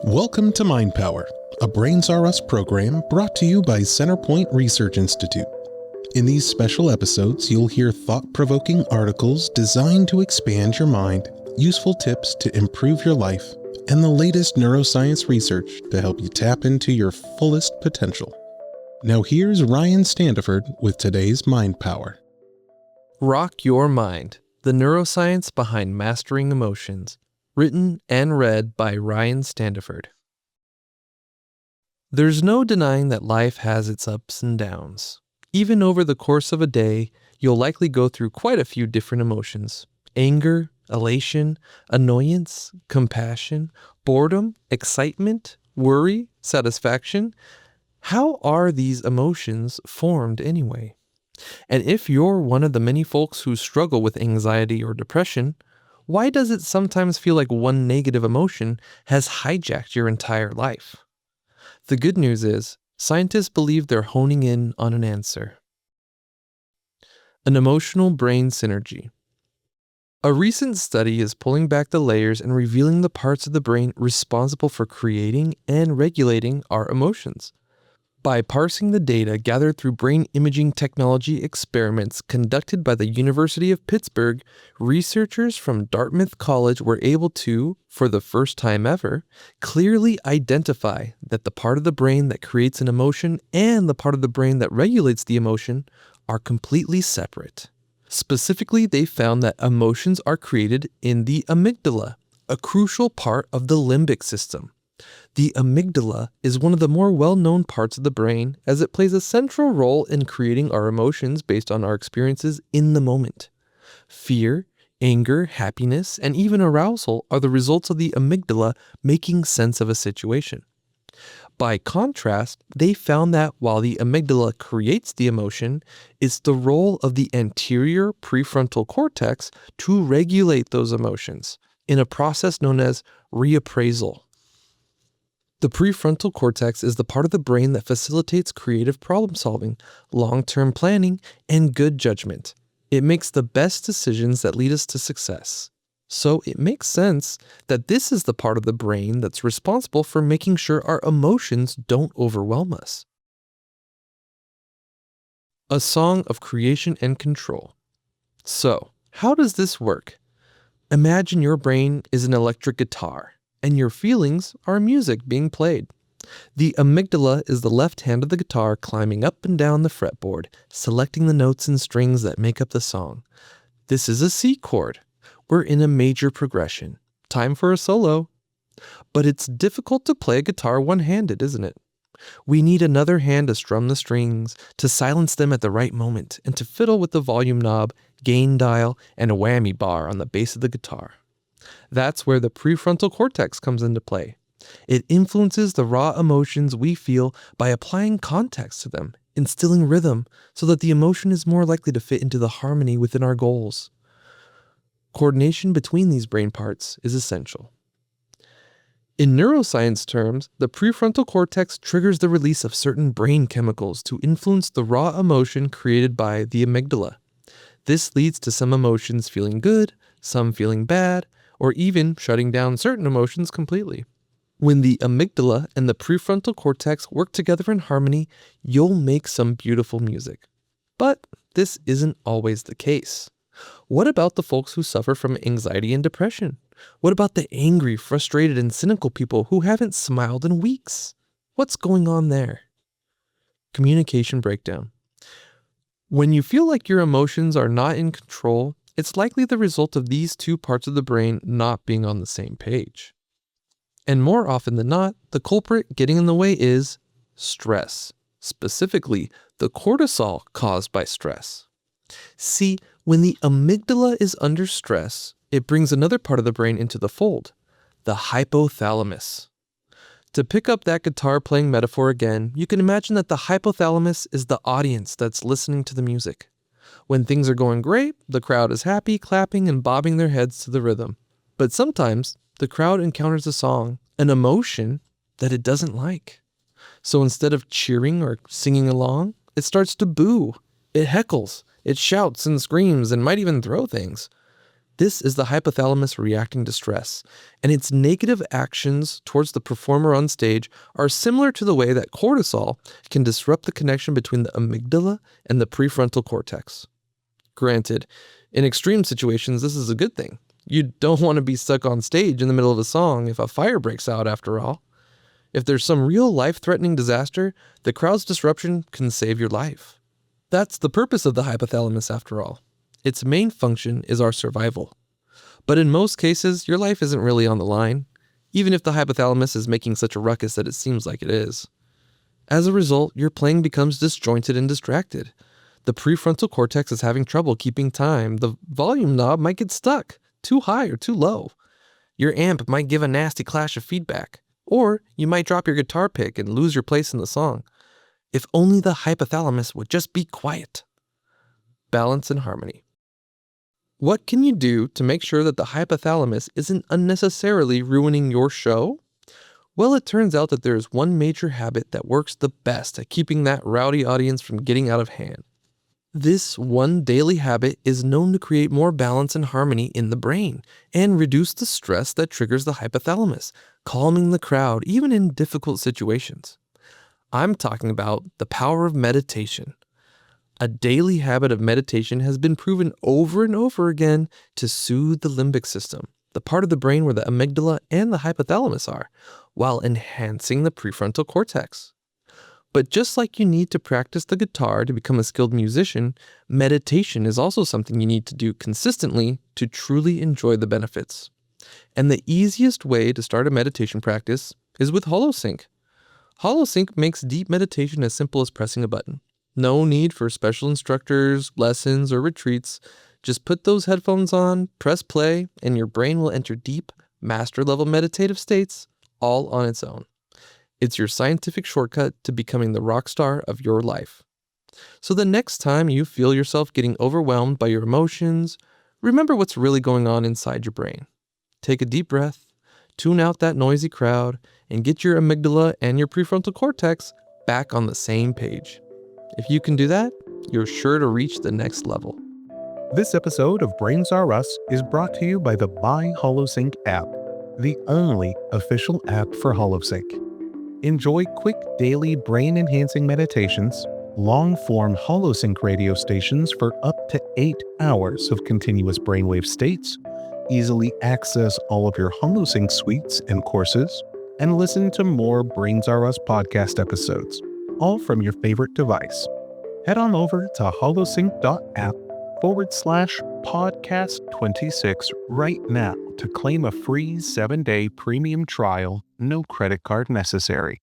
Welcome to Mind Power, a Brains R Us program brought to you by Centerpoint Research Institute. In these special episodes, you'll hear thought-provoking articles designed to expand your mind, useful tips to improve your life, and the latest neuroscience research to help you tap into your fullest potential. Now here's Ryan Standifird with today's Mind Power. Rock Your Mind, the neuroscience behind mastering emotions. Written and read by Ryan Standifird. There's no denying that life has its ups and downs. Even over the course of a day, you'll likely go through quite a few different emotions. Anger, elation, annoyance, compassion, boredom, excitement, worry, satisfaction. How are these emotions formed anyway? And if you're one of the many folks who struggle with anxiety or depression, why does it sometimes feel like one negative emotion has hijacked your entire life? The good news is, scientists believe they're honing in on an answer. An emotional brain synergy. A recent study is pulling back the layers and revealing the parts of the brain responsible for creating and regulating our emotions. By parsing the data gathered through brain imaging technology experiments conducted by the University of Pittsburgh, researchers from Dartmouth College were able to, for the first time ever, clearly identify that the part of the brain that creates an emotion and the part of the brain that regulates the emotion are completely separate. Specifically, they found that emotions are created in the amygdala, a crucial part of the limbic system. The amygdala is one of the more well-known parts of the brain as it plays a central role in creating our emotions based on our experiences in the moment. Fear, anger, happiness, and even arousal are the results of the amygdala making sense of a situation. By contrast, they found that while the amygdala creates the emotion, it's the role of the anterior prefrontal cortex to regulate those emotions in a process known as reappraisal. The prefrontal cortex is the part of the brain that facilitates creative problem solving, long-term planning, and good judgment. It makes the best decisions that lead us to success. So it makes sense that this is the part of the brain that's responsible for making sure our emotions don't overwhelm us. A song of creation and control. So, how does this work? Imagine your brain is an electric guitar, and your feelings are music being played. The amygdala is the left hand of the guitar climbing up and down the fretboard, selecting the notes and strings that make up the song. This is a C chord. We're in a major progression. Time for a solo. But it's difficult to play a guitar one-handed, isn't it? We need another hand to strum the strings, to silence them at the right moment, and to fiddle with the volume knob, gain dial, and a whammy bar on the bass of the guitar. That's where the prefrontal cortex comes into play. It influences the raw emotions we feel by applying context to them, instilling rhythm so that the emotion is more likely to fit into the harmony within our goals. Coordination between these brain parts is essential. In neuroscience terms, the prefrontal cortex triggers the release of certain brain chemicals to influence the raw emotion created by the amygdala. This leads to some emotions feeling good, some feeling bad, or even shutting down certain emotions completely. When the amygdala and the prefrontal cortex work together in harmony, you'll make some beautiful music. But this isn't always the case. What about the folks who suffer from anxiety and depression? What about the angry, frustrated, and cynical people who haven't smiled in weeks? What's going on there? Communication breakdown. When you feel like your emotions are not in control, it's likely the result of these two parts of the brain not being on the same page. And more often than not, the culprit getting in the way is stress, specifically the cortisol caused by stress. See, when the amygdala is under stress, it brings another part of the brain into the fold, the hypothalamus. To pick up that guitar playing metaphor again, you can imagine that the hypothalamus is the audience that's listening to the music. When things are going great, the crowd is happy, clapping and bobbing their heads to the rhythm. But sometimes, the crowd encounters a song, an emotion that it doesn't like. So instead of cheering or singing along, it starts to boo. It heckles, it shouts and screams and might even throw things. This is the hypothalamus reacting to stress, and its negative actions towards the performer on stage are similar to the way that cortisol can disrupt the connection between the amygdala and the prefrontal cortex. Granted, in extreme situations, this is a good thing. You don't want to be stuck on stage in the middle of a song if a fire breaks out, after all. If there's some real life-threatening disaster, the crowd's disruption can save your life. That's the purpose of the hypothalamus, after all. Its main function is our survival. But in most cases, your life isn't really on the line, even if the hypothalamus is making such a ruckus that it seems like it is. As a result, your playing becomes disjointed and distracted. The prefrontal cortex is having trouble keeping time. The volume knob might get stuck, too high or too low. Your amp might give a nasty clash of feedback, or you might drop your guitar pick and lose your place in the song. If only the hypothalamus would just be quiet. Balance and harmony. What can you do to make sure that the hypothalamus isn't unnecessarily ruining your show? Well, it turns out that there is one major habit that works the best at keeping that rowdy audience from getting out of hand. This one daily habit is known to create more balance and harmony in the brain and reduce the stress that triggers the hypothalamus, calming the crowd even in difficult situations. I'm talking about the power of meditation. A daily habit of meditation has been proven over and over again to soothe the limbic system, the part of the brain where the amygdala and the hypothalamus are, while enhancing the prefrontal cortex. But just like you need to practice the guitar to become a skilled musician, meditation is also something you need to do consistently to truly enjoy the benefits. And the easiest way to start a meditation practice is with HoloSync. HoloSync makes deep meditation as simple as pressing a button. No need for special instructors, lessons, or retreats. Just put those headphones on, press play, and your brain will enter deep, master-level meditative states all on its own. It's your scientific shortcut to becoming the rock star of your life. So the next time you feel yourself getting overwhelmed by your emotions, remember what's really going on inside your brain. Take a deep breath, tune out that noisy crowd, and get your amygdala and your prefrontal cortex back on the same page. If you can do that, you're sure to reach the next level. This episode of Brains R Us is brought to you by the Buy HoloSync app, the only official app for HoloSync. Enjoy quick daily brain-enhancing meditations, long-form HoloSync radio stations for up to 8 hours of continuous brainwave states, easily access all of your HoloSync suites and courses, and listen to more Brains R Us podcast episodes, all from your favorite device. Head on over to holosync.app/podcast26 right now to claim a free 7-day premium trial, no credit card necessary.